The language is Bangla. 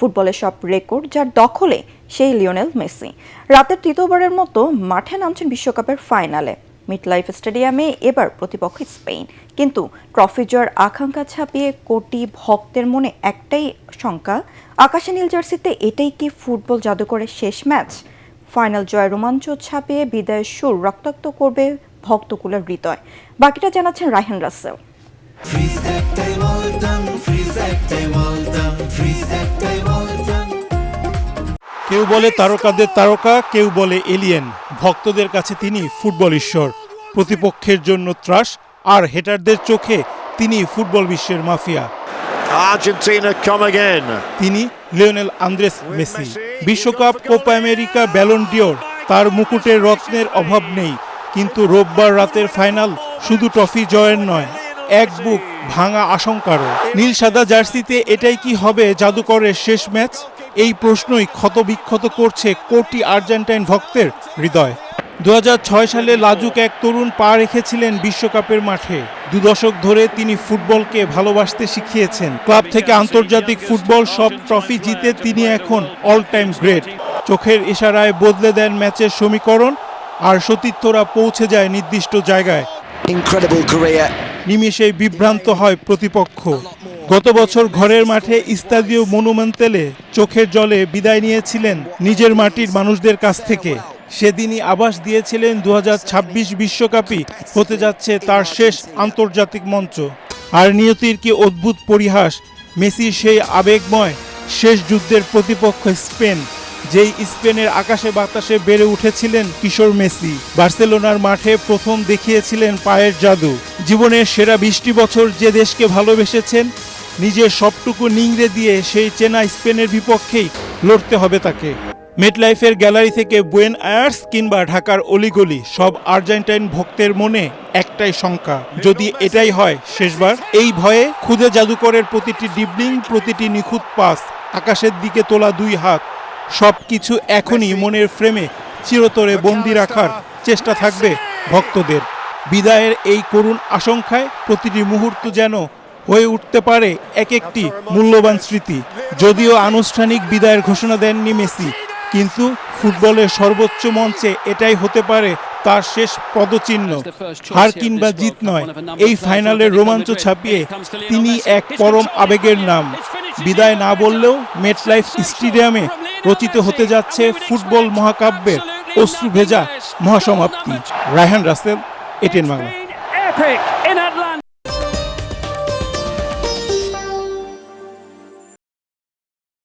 ফুটবলের সব রেকর্ড যার দখলে সেই লিওনেল মেসি রাতের তৃতীয়বারের মতো মাঠে নামছেন বিশ্বকাপের ফাইনালে। মিডলাইফ স্টেডিয়ামে এবার প্রতিপক্ষ স্পেন, কিন্তু ট্রফি জয়ের আকাঙ্ক্ষা ছাপিয়ে কোটি ভক্তের মনে একটাই শঙ্কা, আকাশে নীল জার্সিতে এটাই কি ফুটবল জাদুকরের শেষ ম্যাচ? ফাইনাল জয়ের রোমাঞ্চ ছাপিয়ে বিদায়ের সুর রক্তাক্ত করবে ভক্তকুলের হৃদয়। বাকিটা জানাচ্ছেন রায়হান রাসেল। কেউ বলে তারকাদের তারকা, কেউ বলে এলিয়েন। ভক্তদের কাছে তিনি ফুটবল ঈশ্বর, প্রতিপক্ষের জন্য ত্রাস, আর হেটারদের চোখে তিনি ফুটবল বিশ্বের মাফিয়া। তিনি লিওনেল আন্দ্রেস মেসি। বিশ্বকাপ, কোপা আমেরিকা, ব্যালন ডিওর, তার মুকুটের রত্নের অভাব নেই। কিন্তু রোববার রাতের ফাইনাল শুধু ট্রফি জয়ের নয়, এক বুক ভাঙা আশঙ্কারও। নীল সাদা জার্সিতে এটাই কি হবে জাদুকরের শেষ ম্যাচ? এই প্রশ্নই ক্ষতবিক্ষত করছে কোটি আর্জেন্টাইন ভক্তের হৃদয়। 2006 সালে লাজুক এক তরুণ পা রেখেছিলেন বিশ্বকাপের মাঠে। 2 দশক ধরে তিনি ফুটবলকে ভালোবাসতে শিখিয়েছেন। ক্লাব থেকে আন্তর্জাতিক ফুটবল সব ট্রফি জিতে তিনি এখন অল টাইম গ্রেট। চোখের ইশারায় বদলে দেন ম্যাচের সমীকরণ, আর সতীর্থরা পৌঁছে যায় নির্দিষ্ট জায়গায়। নিমেষেই বিভ্রান্ত হয় প্রতিপক্ষ। গত বছর ঘরের মাঠে ইস্তাদিও মনুমেন্টালে চোখের জলে বিদায় নিয়েছিলেন নিজের মাটির মানুষদের কাছ থেকে। সেদিনই আভাস দিয়েছিলেন 2026 বিশ্বকাপই হতে যাচ্ছে তার শেষ আন্তর্জাতিক মঞ্চ। আর নিয়তির কি অদ্ভুত পরিহাস, মেসির সেই আবেগময় শেষ যুদ্ধের প্রতিপক্ষ স্পেন, যেই স্পেনের আকাশে বাতাসে বেড়ে উঠেছিলেন কিশোর মেসি, বার্সেলোনার মাঠে প্রথম দেখিয়েছিলেন পায়ের জাদু। জীবনের সেরা 20টি বছর যে দেশকে ভালোবেসেছেন, নিজের সবটুকু নিংড়ে দিয়ে সেই চেনা স্পেনের বিপক্ষেই লড়তে হবে তাকে। মেডলাইফের গ্যালারি থেকে বুয়েন আয়ার্স কিংবা ঢাকার অলিগলি, সব আর্জেন্টাইন ভক্তের মনে একটাই শঙ্কা, যদি এটাই হয় শেষবার। এই ভয়ে খুদে জাদুকরের প্রতিটি ডিবলিং, প্রতিটি নিখুঁত পাস, আকাশের দিকে তোলা 2 হাত, সবকিছু এখনই মনের ফ্রেমে চিরতরে বন্দি রাখার চেষ্টা থাকবে ভক্তদের। বিদায়ের এই করুণ আশঙ্কায় প্রতিটি মুহূর্ত যেন হয়ে উঠতে পারে এক একটি মূল্যবান স্মৃতি। যদিও আনুষ্ঠানিক বিদায়ের ঘোষণা দেননি মেসি, কিন্তু ফুটবলের সর্বোচ্চ মঞ্চে এটাই হতে পারে তার শেষ পদচিহ্ন। হার কিংবা জিত নয়, এই ফাইনালের রোমাঞ্চ ছাপিয়ে তিনি এক পরম আবেগের নাম। বিদায় না বললেও মেটলাইফ স্টেডিয়ামে রচিত হতে যাচ্ছে ফুটবল মহাকাব্যের অশ্রু ভেজা মহাসমাপ্তি। রায়হান রাসেল, এটিএন বাংলা।